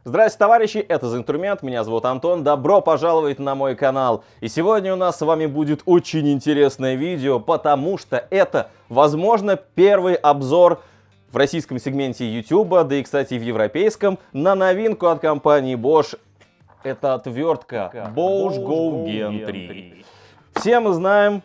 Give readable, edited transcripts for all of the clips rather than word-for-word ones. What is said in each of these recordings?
Здравствуйте, товарищи, это «За инструмент», меня зовут Антон, добро пожаловать на мой канал. И сегодня у нас с вами будет очень интересное видео, потому что это, возможно, первый обзор в российском сегменте YouTube, да и, кстати, в европейском, на новинку от компании Bosch. Это отвертка Bosch Go Gen 3. Все мы знаем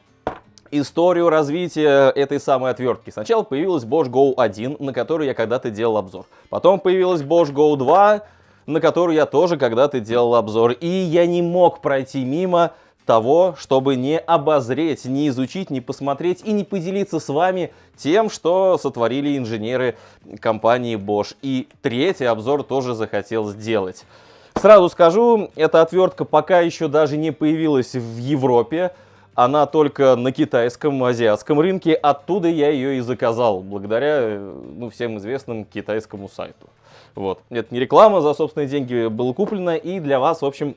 историю развития этой самой отвертки. Сначала появилась Bosch Go 1, на которую я когда-то делал обзор. Потом появилась Bosch Go 2, на которую я тоже когда-то делал обзор. И я не мог пройти мимо того, чтобы не обозреть, не изучить, не посмотреть и не поделиться с вами тем, что сотворили инженеры компании Bosch. И третий обзор тоже захотел сделать. Сразу скажу, эта отвертка пока еще даже не появилась в Европе. Она только на китайском, азиатском рынке. Оттуда я ее и заказал, благодаря всем известному китайскому сайту. Вот. Это не реклама, за собственные деньги было куплено. И для вас, в общем,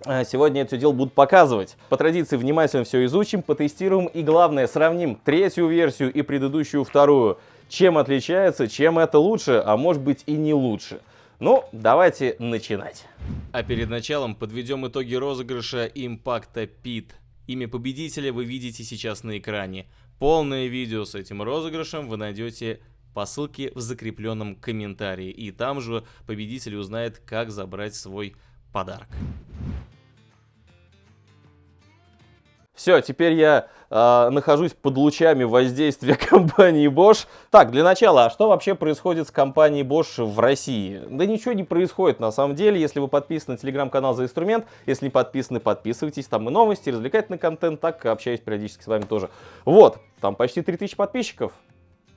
сегодня это все дело буду показывать. По традиции внимательно все изучим, потестируем и, главное, сравним третью версию и предыдущую вторую. Чем отличается, чем это лучше, а может быть и не лучше. Ну, давайте начинать. А перед началом подведем итоги розыгрыша Impacta Pit. Имя победителя вы видите сейчас на экране. Полное видео с этим розыгрышем вы найдете по ссылке в закрепленном комментарии. И там же победитель узнает, как забрать свой подарок. Все, теперь я нахожусь под лучами воздействия компании Bosch. Так, для начала, а что вообще происходит с компанией Bosch в России? Да ничего не происходит на самом деле. Если вы подписаны на телеграм-канал «За инструмент», если не подписаны, подписывайтесь. Там и новости, и развлекательный контент, так общаюсь периодически с вами тоже. Вот, там почти 3000 подписчиков.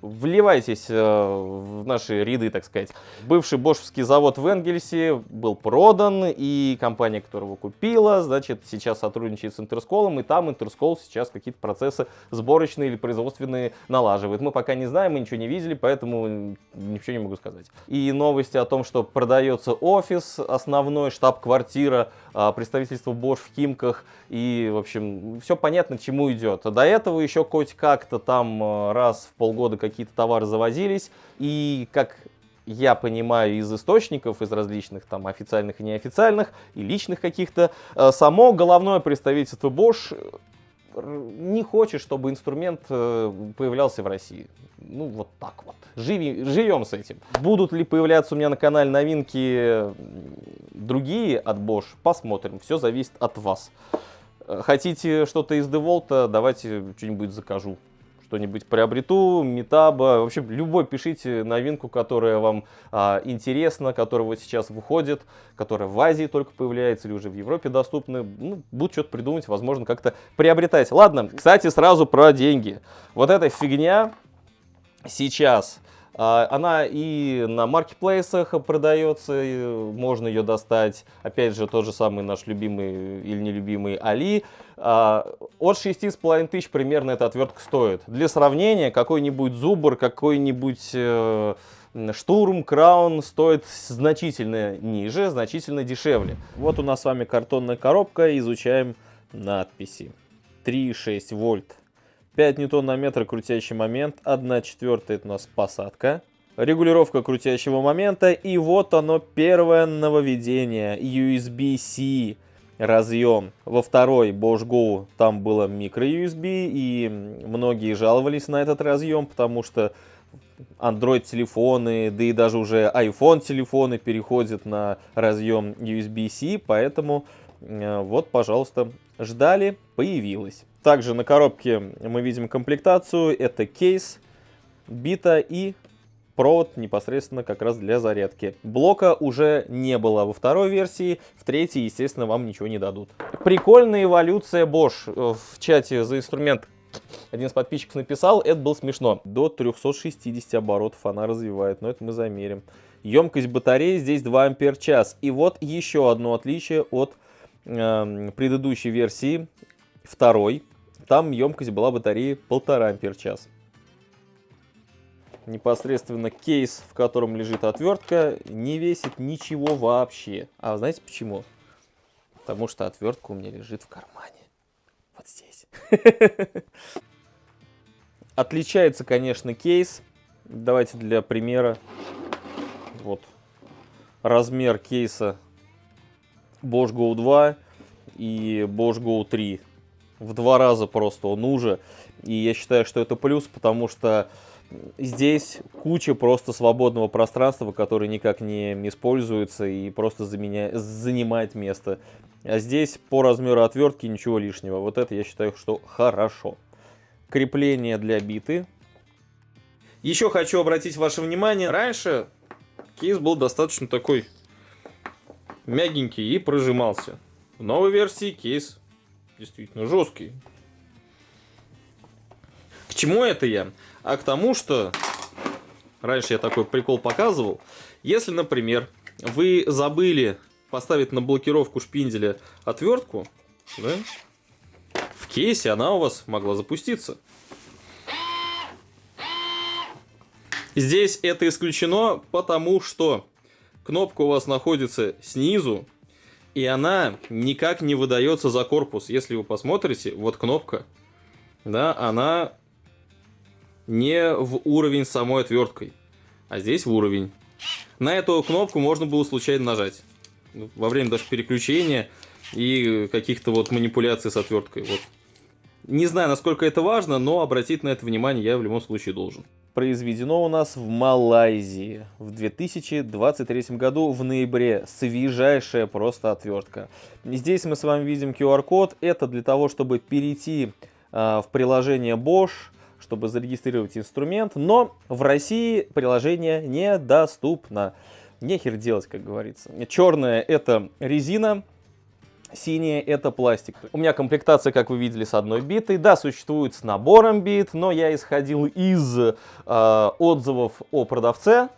Вливайтесь в наши ряды, так сказать. Бывший бошевский завод в Энгельсе был продан, и компания, которая его купила, значит, сейчас сотрудничает с Интерсколом, и там Интерскол сейчас какие-то процессы сборочные или производственные налаживает. Мы пока не знаем, мы ничего не видели, поэтому ничего не могу сказать. И новости о том, что продается офис, основной штаб-квартира, представительство Bosch в Химках, и, в общем, все понятно, к чему идет. До этого еще хоть как-то там раз в полгода какие-то товары завозились, и, как я понимаю из источников, из различных там официальных и неофициальных, и личных каких-то, само головное представительство Bosch не хочет, чтобы инструмент появлялся в России. Ну, вот так вот. Живем с этим. Будут ли появляться у меня на канале новинки другие от Bosch? Посмотрим. Все зависит от вас. Хотите что-то из DeWalt? Давайте что-нибудь закажу. Что-нибудь приобрету, Метаба. В общем, любой пишите новинку, которая вам интересна, которая вот сейчас выходит, которая в Азии только появляется или уже в Европе доступна. Ну, буду что-то придумать, возможно, как-то приобретать. Ладно, кстати, сразу про деньги. Вот эта фигня сейчас, она и на маркетплейсах продается, можно ее достать. Опять же, тот же самый наш любимый или нелюбимый Али. От 6500 примерно эта отвертка стоит. Для сравнения, какой-нибудь Зубр, какой-нибудь Штурм, Краун стоит значительно ниже, значительно дешевле. Вот у нас с вами картонная коробка, изучаем надписи. 3,6 вольт. 5 ньютон на метр крутящий момент, 1/4 это у нас посадка, регулировка крутящего момента, и вот оно первое нововведение, USB-C разъем. Во второй Bosch Go там было micro-USB, и многие жаловались на этот разъем, потому что Android телефоны, да и даже уже iPhone телефоны переходят на разъем USB-C, поэтому вот, пожалуйста, ждали, появилась. Также на коробке мы видим комплектацию, это кейс, бита и провод непосредственно как раз для зарядки. Блока уже не было во второй версии, в третьей, естественно, вам ничего не дадут. Прикольная эволюция Bosch. В чате «За инструмент» один из подписчиков написал, это было смешно. До 360 оборотов она развивает, но это мы замерим. Емкость батареи здесь 2 ампер-час. И вот еще одно отличие от предыдущей версии, второй. Там емкость была батареи 1,5 ампер-час. Непосредственно кейс, в котором лежит отвертка, не весит ничего вообще. А знаете почему? Потому что отвертка у меня лежит в кармане. Вот здесь. Отличается, конечно, кейс. Давайте для примера. Вот. размер кейса Bosch Go 2 и Bosch Go 3. В 2 раза просто он уже. И я считаю, что это плюс, потому что здесь куча просто свободного пространства, которое никак не используется и просто занимает место. А здесь по размеру отвертки ничего лишнего. Вот это я считаю, что хорошо. Крепление для биты. Еще хочу обратить ваше внимание. Раньше кейс был достаточно такой мягенький и прожимался. В новой версии кейс действительно жесткий. К чему это я? А к тому, что раньше я такой прикол показывал. Если, например, вы забыли поставить на блокировку шпинделя отвертку, да, в кейсе она у вас могла запуститься. Здесь это исключено, потому что кнопка у вас находится снизу, и она никак не выдается за корпус. Если вы посмотрите, вот кнопка, да, она не в уровень с самой отверткой, а здесь в уровень. На эту кнопку можно было случайно нажать во время даже переключения и каких-то вот манипуляций с отверткой. Вот. Не знаю, насколько это важно, но обратить на это внимание я в любом случае должен. Произведено у нас в Малайзии в 2023 году в ноябре. Свежайшая просто отвертка. Здесь мы с вами видим QR-код. Это для того, чтобы перейти в приложение Bosch, чтобы зарегистрировать инструмент. Но в России приложение недоступно. Нехер делать, как говорится. Черная — это резина. Синяя — это пластик. У меня комплектация, как вы видели, с одной битой. Да, существует с набором бит, но я исходил из отзывов о продавце,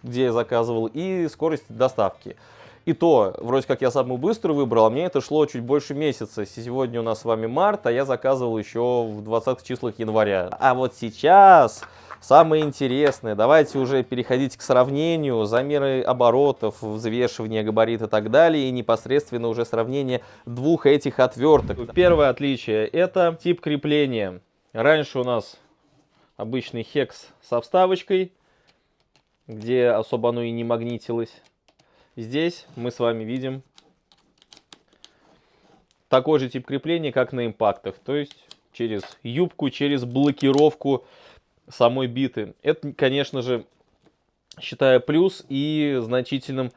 где я заказывал, и скорости доставки. И то, вроде как я самую быструю выбрал, а мне это шло чуть больше месяца. Сегодня у нас с вами март, а я заказывал еще в 20-х числах января. А вот сейчас самое интересное. Давайте уже переходить к сравнению, замеры оборотов, взвешивание, габарит и так далее, и непосредственно уже сравнение двух этих отверток. Первое отличие — это тип крепления. Раньше у нас обычный хекс со вставочкой, где особо оно и не магнитилось. Здесь мы с вами видим такой же тип крепления, как на импактах, то есть через юбку, через блокировку самой биты. Это, конечно же, считаю плюс и значительным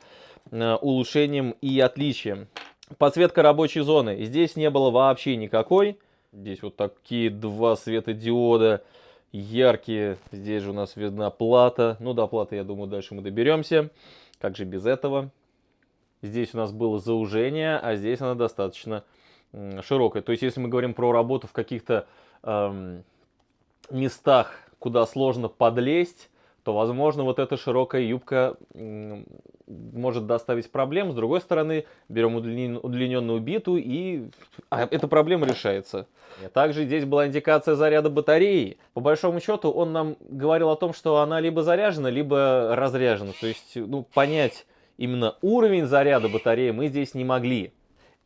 улучшением и отличием. Подсветка рабочей зоны. Здесь не было вообще никакой. Здесь вот такие два светодиода яркие. Здесь же у нас видна плата. Ну, до платы, я думаю, дальше мы доберемся. Как же без этого? Здесь у нас было заужение, а здесь она достаточно широкая. То есть, если мы говорим про работу в каких-то местах, куда сложно подлезть, то, возможно, вот эта широкая юбка может доставить проблем. С другой стороны, берем удлиненную биту, и эта проблема решается. Также здесь была индикация заряда батареи. По большому счету, он нам говорил о том, что она либо заряжена, либо разряжена. То есть, понять именно уровень заряда батареи мы здесь не могли.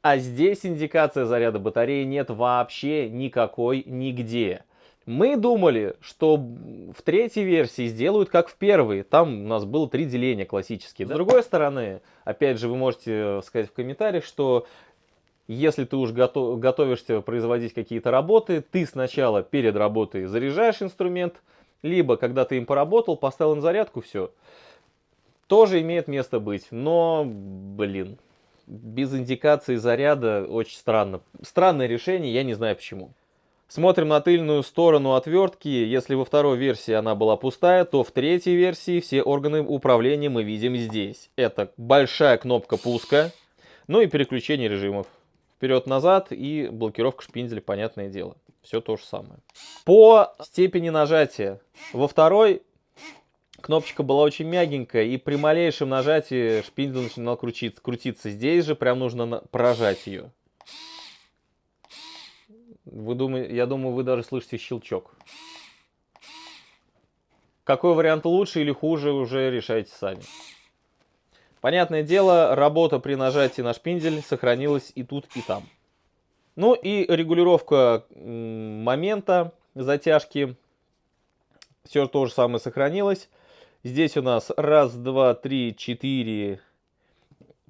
А здесь индикация заряда батареи нет вообще никакой, нигде. Мы думали, что в третьей версии сделают как в первой. Там у нас было 3 деления классические. Да? С другой стороны, опять же, вы можете сказать в комментариях, что если ты уж готовишься производить какие-то работы, ты сначала перед работой заряжаешь инструмент, либо когда ты им поработал, поставил на зарядку, все. Тоже имеет место быть. Но, блин, без индикации заряда очень странно. Странное решение, я не знаю почему. Смотрим на тыльную сторону отвертки. Если во второй версии она была пустая, то в третьей версии все органы управления мы видим здесь. Это большая кнопка пуска, ну и переключение режимов. Вперед-назад и блокировка шпинделя, понятное дело. Все то же самое. По степени нажатия. Во второй кнопочка была очень мягенькая, и при малейшем нажатии шпиндель начинал крутиться. Здесь же прям нужно прожать ее. Я думаю, вы даже слышите щелчок. Какой вариант лучше или хуже, уже решайте сами. Понятное дело, работа при нажатии на шпиндель сохранилась и тут, и там. Ну и регулировка момента затяжки. Все то же самое сохранилось. Здесь у нас раз, два, три, четыре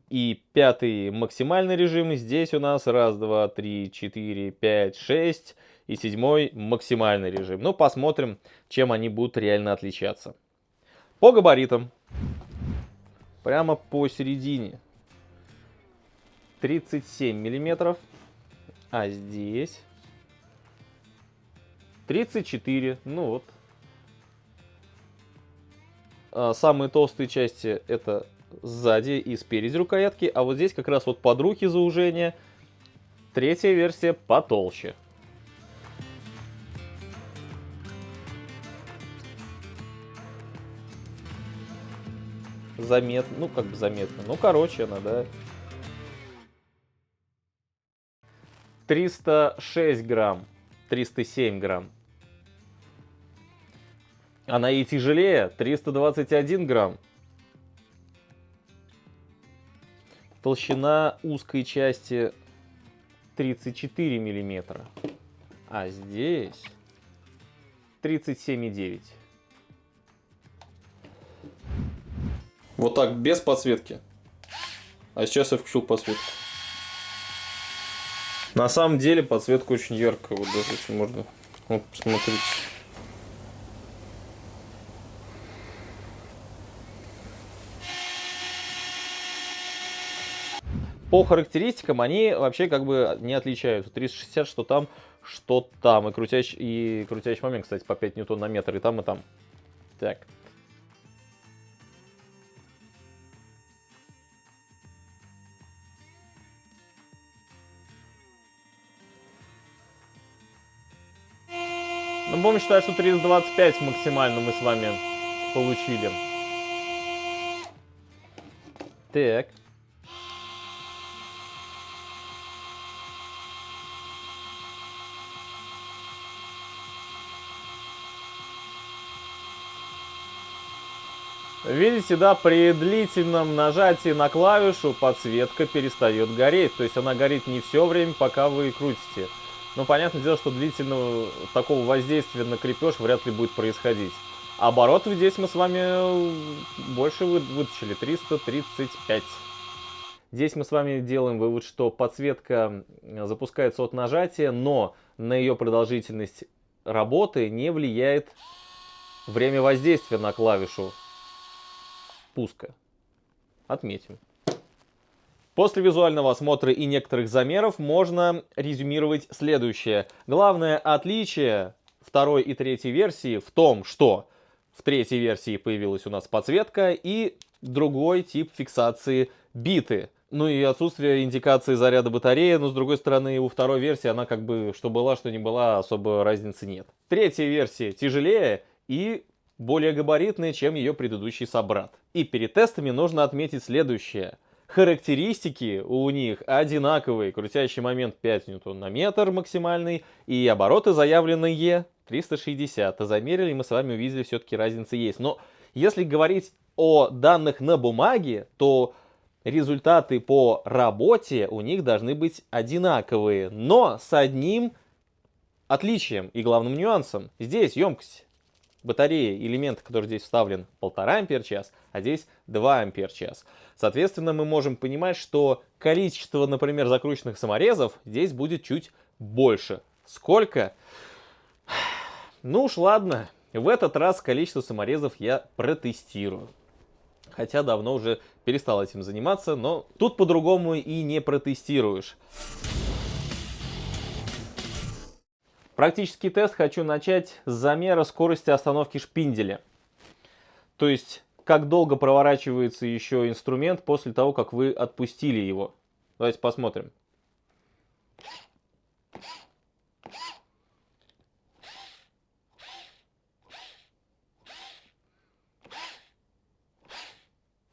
и пятый максимальный режим. Здесь у нас раз, два, три, четыре, пять, шесть и седьмой максимальный режим. Ну, посмотрим, чем они будут реально отличаться. По габаритам. Прямо посередине. 37 миллиметров. А здесь 34. Ну вот. Самые толстые части это сзади и спереди рукоятки. А вот здесь как раз вот под руки заужение. Третья версия потолще. Заметно. Ну, как бы заметно. Ну, короче она, да. 306 грамм. 307 грамм. Она и тяжелее. 321 грамм. Толщина узкой части 34 миллиметра. А здесь 37,9. Вот так, без подсветки. А сейчас я включил подсветку. На самом деле подсветка очень яркая. Вот даже если можно. Вот, посмотрите. По характеристикам они вообще как бы не отличаются. 360, что там, что там. И крутящий момент, кстати, по 5 ньютон на метр. И там, и там. Так. Ну, будем считать, что 325 максимально мы с вами получили. Так. Видите, да, при длительном нажатии на клавишу подсветка перестает гореть. То есть она горит не все время, пока вы крутите. Но понятное дело, что длительного такого воздействия на крепеж вряд ли будет происходить. Оборотов здесь мы с вами больше вытащили, 335. Здесь мы с вами делаем вывод, что подсветка запускается от нажатия, но на ее продолжительность работы не влияет время воздействия на клавишу пуска. Отметим. После визуального осмотра и некоторых замеров можно резюмировать следующее. Главное отличие второй и третьей версии в том, что в третьей версии появилась у нас подсветка и другой тип фиксации биты. Ну и отсутствие индикации заряда батареи, но с другой стороны у второй версии она как бы что была, что не была, особо разницы нет. Третья версия тяжелее и более габаритная, чем ее предыдущий собрат. И перед тестами нужно отметить следующее. Характеристики у них одинаковые. Крутящий момент 5 ньютон на метр максимальный. И обороты заявленные 360. Замерили, мы с вами увидели, все-таки разница есть. Но если говорить о данных на бумаге, то результаты по работе у них должны быть одинаковые. Но с одним отличием и главным нюансом. Здесь емкость батареи, элемент, который здесь вставлен, 1,5 ампер-час, а здесь 2 ампер-час. Соответственно, мы можем понимать, что количество, например, закрученных саморезов здесь будет чуть больше. Сколько? Ну уж ладно, в этот раз количество саморезов я протестирую. Хотя давно уже перестал этим заниматься, но тут по-другому и не протестируешь. Практический тест хочу начать с замера скорости остановки шпинделя. То есть, как долго проворачивается еще инструмент после того, как вы отпустили его. Давайте посмотрим.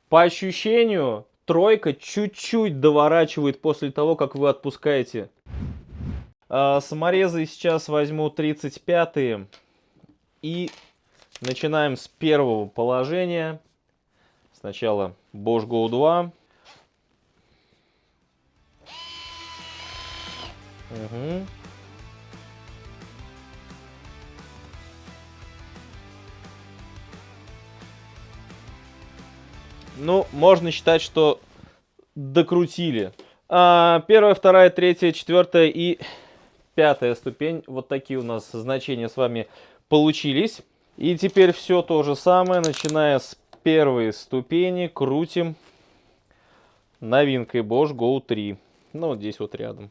По ощущению, тройка чуть-чуть доворачивает после того, как вы отпускаете. Саморезы сейчас возьму 35-е. И начинаем с первого положения. Сначала Bosch Go 2. Угу. Ну, можно считать, что докрутили. Первая, вторая, третья, четвертая и пятая ступень. Вот такие у нас значения с вами получились. И теперь все то же самое, начиная с первой ступени, крутим новинкой Bosch Go 3. Ну, вот здесь вот рядом.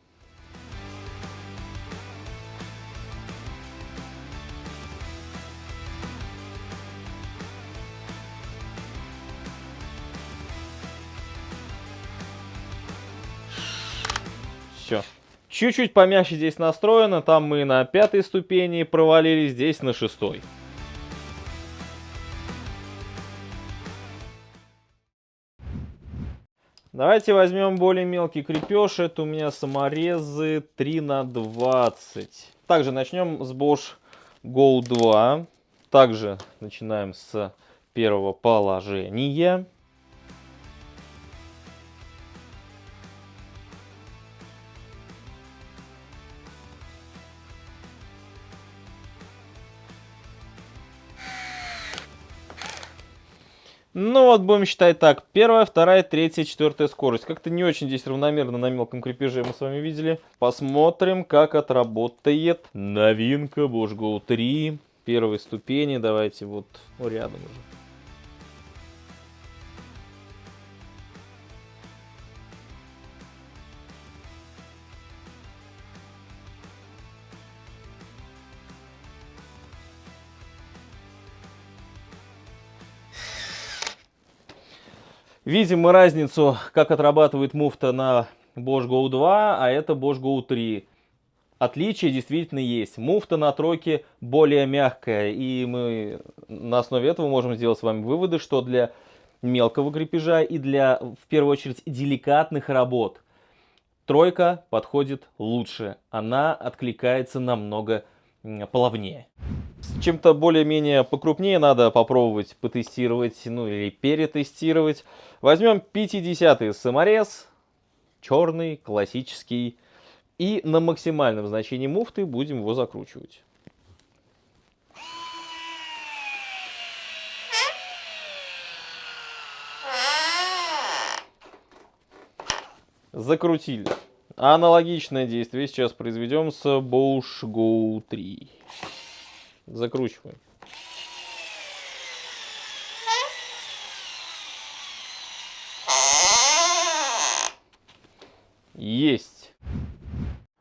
Все. Чуть-чуть помягче здесь настроено. Там мы на пятой ступени провалились, здесь на шестой. Давайте возьмем более мелкий крепеж. Это у меня саморезы 3х20. Также начнем с Bosch Go 2. Также начинаем с первого положения. Ну вот будем считать так. Первая, вторая, третья, четвертая скорость. Как-то не очень здесь равномерно на мелком крепеже мы с вами видели. Посмотрим, как отработает новинка Bosch Go 3. Первой ступени. Давайте вот рядом уже. Видим мы разницу, как отрабатывает муфта на Bosch Go 2, а это Bosch Go 3. Отличие действительно есть. Муфта на тройке более мягкая, и мы на основе этого можем сделать с вами выводы, что для мелкого крепежа и для, в первую очередь, деликатных работ тройка подходит лучше. Она откликается намного плавнее. С чем-то более-менее покрупнее надо попробовать потестировать, ну или перетестировать. Возьмем 50-й саморез, черный, классический. И на максимальном значении муфты будем его закручивать. Закрутили. Аналогичное действие сейчас произведем с Bosch Go 3. Закручиваем. Есть.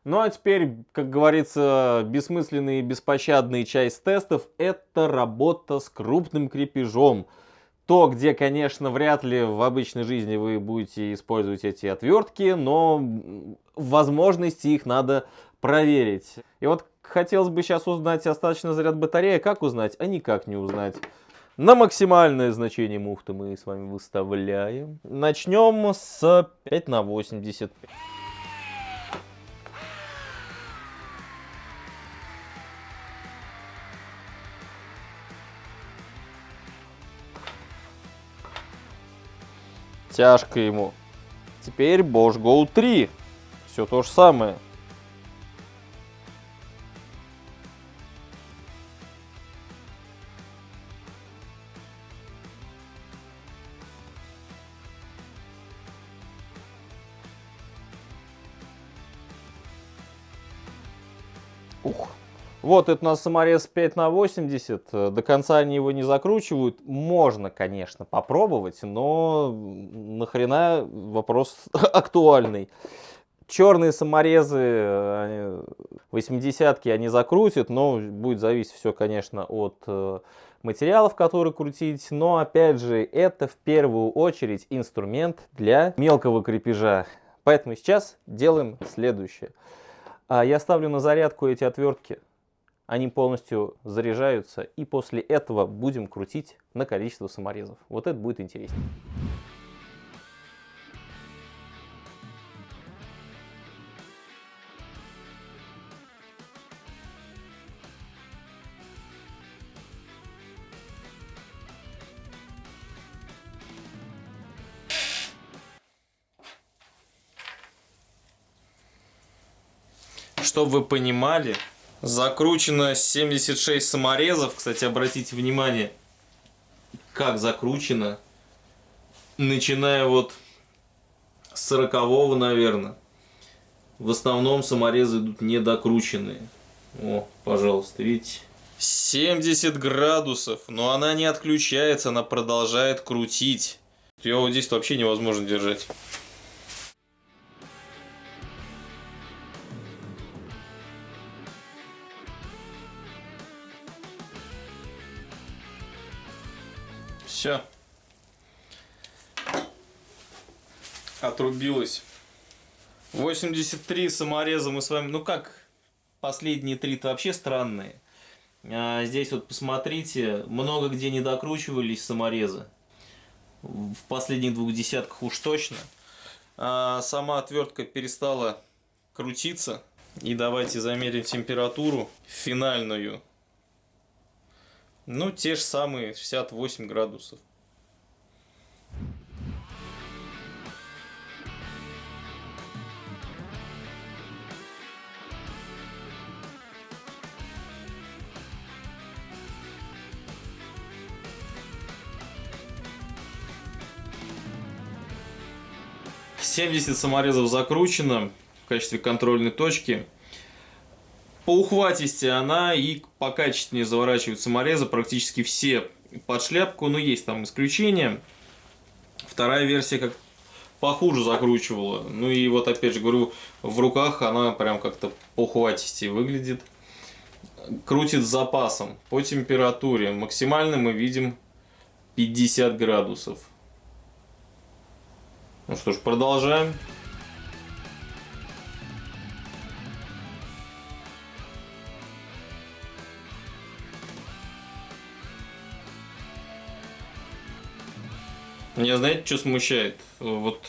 Ну а теперь, как говорится, бессмысленный и беспощадный часть тестов – это работа с крупным крепежом. То, где, конечно, вряд ли в обычной жизни вы будете использовать эти отвертки, но возможности их надо проверить. И вот хотелось бы сейчас узнать остаточный заряд батареи. Как узнать? А никак не узнать. На максимальное значение муфты мы с вами выставляем. Начнем с 5х80. Тяжко ему. Теперь Bosch Go 3. Все то же самое. Ух. Вот это у нас саморез 5х80. До конца они его не закручивают. Можно, конечно, попробовать, но нахрена вопрос актуальный. Черные саморезы 80-ки они закрутят, но будет зависеть все, конечно, от материалов, которые крутить. Но, опять же, это в первую очередь инструмент для мелкого крепежа. Поэтому сейчас делаем следующее. Я ставлю на зарядку эти отвертки. Они полностью заряжаются, и после этого будем крутить на количество саморезов. Вот это будет интереснее. Чтобы вы понимали, закручено 76 саморезов. Кстати, обратите внимание, как закручено. начиная вот с 40-го, наверное. В основном саморезы идут недокрученные. О, пожалуйста, видите? 70 градусов, но она не отключается, она продолжает крутить. Ее вот здесь вообще невозможно держать. Все. Отрубилась. 83 самореза мы с вами... Ну как, последние 3-то вообще странные. Здесь вот посмотрите, много где не докручивались саморезы. В последних 2 десятках уж точно. Сама отвертка перестала крутиться. И давайте замерим температуру финальную. Ну, те же самые 68 градусов. $70 саморезов закручено в качестве контрольной точки. По ухватисти она и по качественнее заворачивают саморезы практически все под шляпку, но есть там исключения. Вторая версия как похуже закручивала. Ну и вот опять же говорю, в руках она прям как-то по ухватисти выглядит. Крутит с запасом. По температуре максимально мы видим 50 градусов. Ну что ж, продолжаем. Меня знаете, что смущает? Вот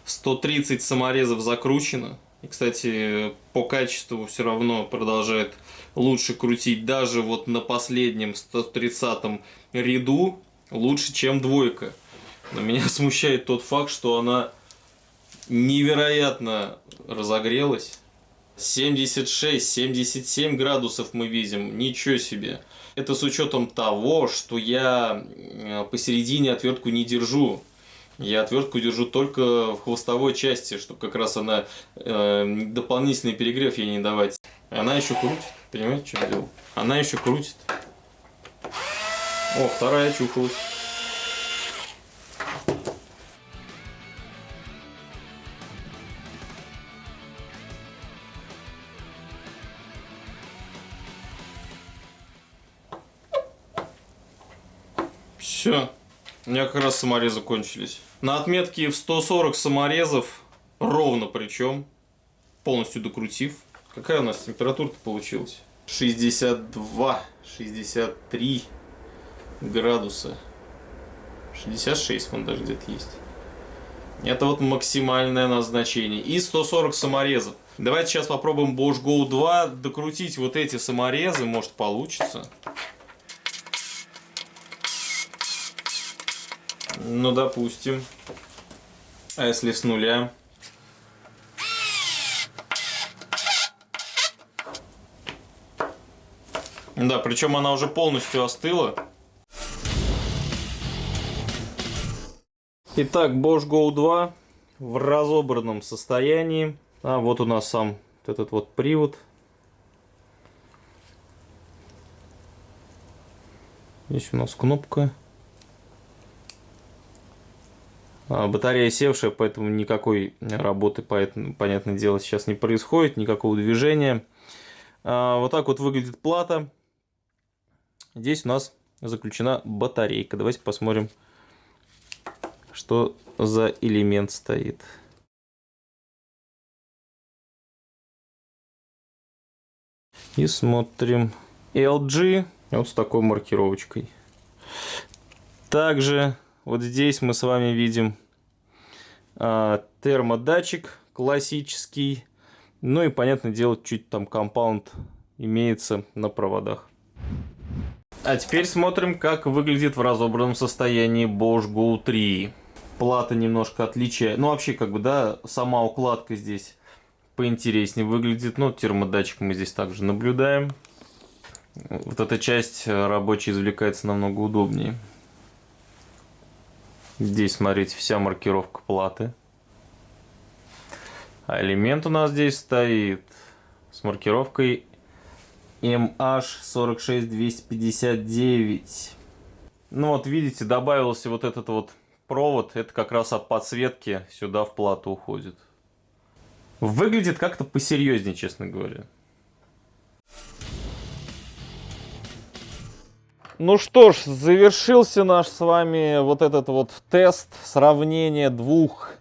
130 саморезов закручено. И, кстати, по качеству все равно продолжает лучше крутить. Даже вот на последнем 130-м ряду лучше, чем двойка. Но меня смущает тот факт, что она невероятно разогрелась. 76-77 градусов мы видим. Ничего себе. Это с учетом того, что я посередине отвертку не держу. Я отвертку держу только в хвостовой части, чтобы как раз она дополнительный перегрев ей не давать. Она еще крутит. Понимаете, что я делал? Она еще крутит. О, вторая чухалась. Все, у меня как раз саморезы кончились. На отметке в 140 саморезов, ровно причем, полностью докрутив. Какая у нас температура-то получилась? 62, 63 градуса. 66 вон даже где-то есть. Это вот максимальное назначение. И 140 саморезов. Давайте сейчас попробуем Bosch Go 2 докрутить вот эти саморезы, может получится. Ну, допустим. А если с нуля? Да, причем она уже полностью остыла. Итак, Bosch Go 2 в разобранном состоянии. Вот у нас сам этот вот привод. Здесь у нас кнопка. Батарея севшая, поэтому никакой работы, понятное дело, сейчас не происходит, никакого движения. Вот так вот выглядит плата. Здесь у нас заключена батарейка. Давайте посмотрим, что за элемент стоит. И смотрим. LG, вот с такой маркировочкой. Также вот здесь мы с вами видим термодатчик классический. Ну и, понятное дело, чуть там компаунд имеется на проводах. А теперь смотрим, как выглядит в разобранном состоянии Bosch Go 3. Плата немножко отличается. Ну, вообще, как бы, да, сама укладка здесь поинтереснее выглядит. Но термодатчик мы здесь также наблюдаем. Вот эта часть рабочая извлекается намного удобнее. Здесь, смотрите, вся маркировка платы. А элемент у нас здесь стоит с маркировкой MH46259. Ну вот видите, добавился вот этот вот провод. Это как раз от подсветки сюда в плату уходит. Выглядит как-то посерьезнее, честно говоря. Ну что ж, завершился наш с вами вот этот вот тест, сравнение двух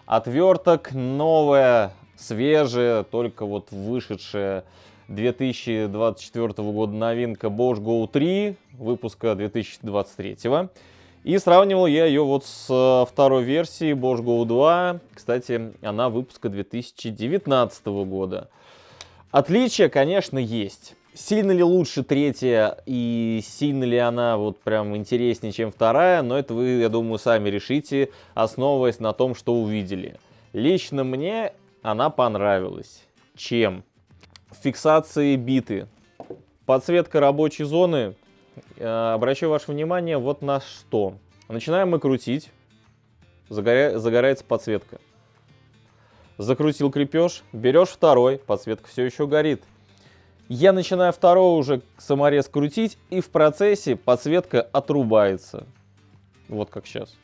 отверток. Новая, свежая, только вот вышедшая 2024 года новинка Bosch Go 3, выпуска 2023. И сравнивал я ее вот с второй версией Bosch Go 2. Кстати, она выпуска 2019 года. Отличия, конечно, есть. Сильно ли лучше третья и сильно ли она вот прям интереснее, чем вторая, но это вы, я думаю, сами решите, основываясь на том, что увидели. Лично мне она понравилась. Чем? Фиксации биты. Подсветка рабочей зоны. Обращаю ваше внимание вот на что. Начинаем мы крутить. Загорается подсветка. Закрутил крепеж. Берешь второй. Подсветка все еще горит. Я начинаю второй уже саморез крутить, и в процессе подсветка отрубается. Вот как сейчас.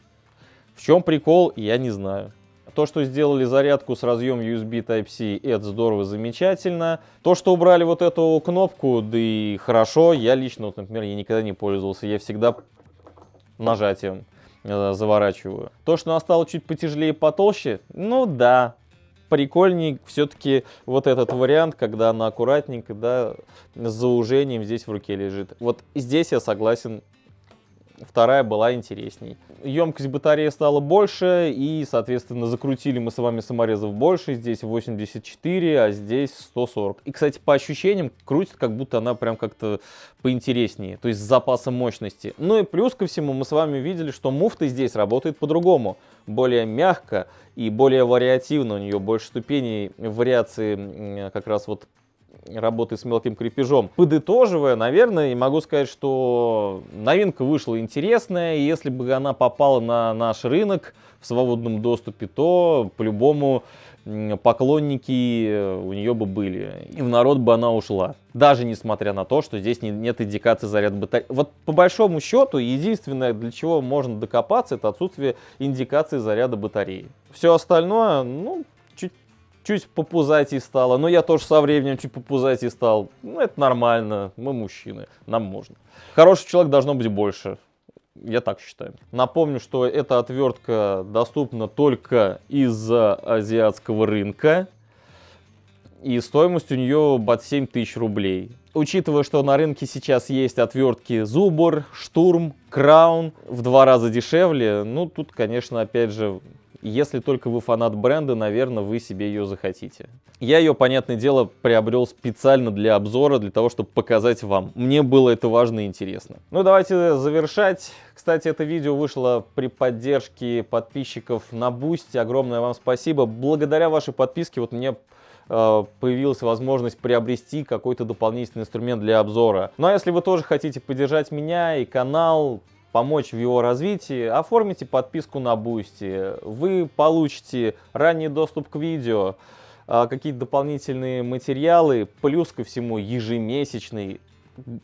В чем прикол, я не знаю. То, что сделали зарядку с разъемом USB Type-C, это здорово, замечательно. То, что убрали вот эту кнопку, да и хорошо. Я лично, вот, например, я никогда не пользовался. Я всегда нажатием заворачиваю. То, что она стала чуть потяжелее и потолще, ну да. Прикольней все-таки вот этот вариант, когда она аккуратненько, да, с заужением здесь в руке лежит. Вот здесь я согласен, вторая была интересней. Емкость батареи стала больше, и, соответственно, закрутили мы с вами саморезов больше. Здесь 84, а здесь 140. И, кстати, по ощущениям крутит, как будто она прям как-то поинтереснее, то есть с запасом мощности. Ну и плюс ко всему мы с вами видели, что муфта здесь работает по-другому. Более мягко и более вариативно, у нее больше ступеней вариации как раз вот работы с мелким крепежом. Подытоживая, наверное, могу сказать, что новинка вышла интересная, и если бы она попала на наш рынок в свободном доступе, то по-любому поклонники у нее бы были, и в народ бы она ушла. Даже несмотря на то, что здесь нет индикации заряда батареи. Вот по большому счету, единственное, для чего можно докопаться, это отсутствие индикации заряда батареи. Все остальное, ну, чуть попузатей стало. Но я тоже со временем чуть попузатей стал. Ну, это нормально. Мы мужчины. Нам можно. Хороший человек должно быть больше. Я так считаю. Напомню, что эта отвертка доступна только из-за азиатского рынка. И стоимость у нее под 7000 рублей. Учитывая, что на рынке сейчас есть отвертки Zubor, Sturm, Crown в 2 раза дешевле, ну тут, конечно, опять же, если только вы фанат бренда, наверное, вы себе ее захотите. Я ее, понятное дело, приобрел специально для обзора, для того, чтобы показать вам. Мне было это важно и интересно. Ну, давайте завершать. Кстати, это видео вышло при поддержке подписчиков на Boosty. Огромное вам спасибо. Благодаря вашей подписке вот мне появилась возможность приобрести какой-то дополнительный инструмент для обзора. Ну, а если вы тоже хотите поддержать меня и канал, помочь в его развитии, оформите подписку на Boosty. Вы получите ранний доступ к видео, какие-то дополнительные материалы, плюс ко всему ежемесячный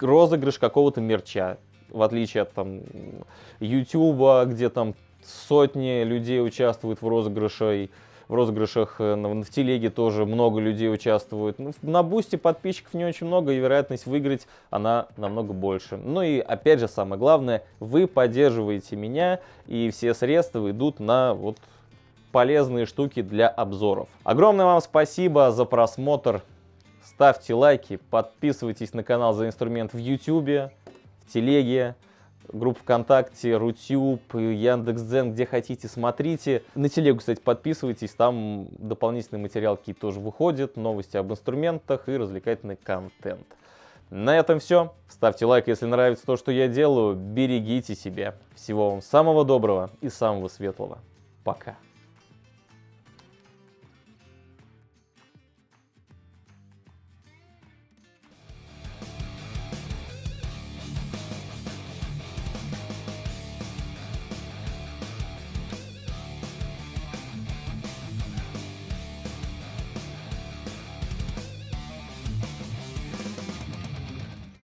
розыгрыш какого-то мерча. В отличие от там YouTube, где там сотни людей участвуют в розыгрышах, в телеге тоже много людей участвует. На Boosty подписчиков не очень много, и вероятность выиграть она намного больше. Ну и опять же, самое главное, вы поддерживаете меня, и все средства идут на вот полезные штуки для обзоров. Огромное вам спасибо за просмотр. Ставьте лайки, подписывайтесь на канал «За инструмент» в YouTube, в телеге, группа ВКонтакте, Рутюб, Яндекс.Дзен, где хотите, смотрите. На телегу, кстати, подписывайтесь, там дополнительные материалы какие-то тоже выходят, новости об инструментах и развлекательный контент. На этом все. Ставьте лайк, если нравится то, что я делаю. Берегите себя. Всего вам самого доброго и самого светлого. Пока.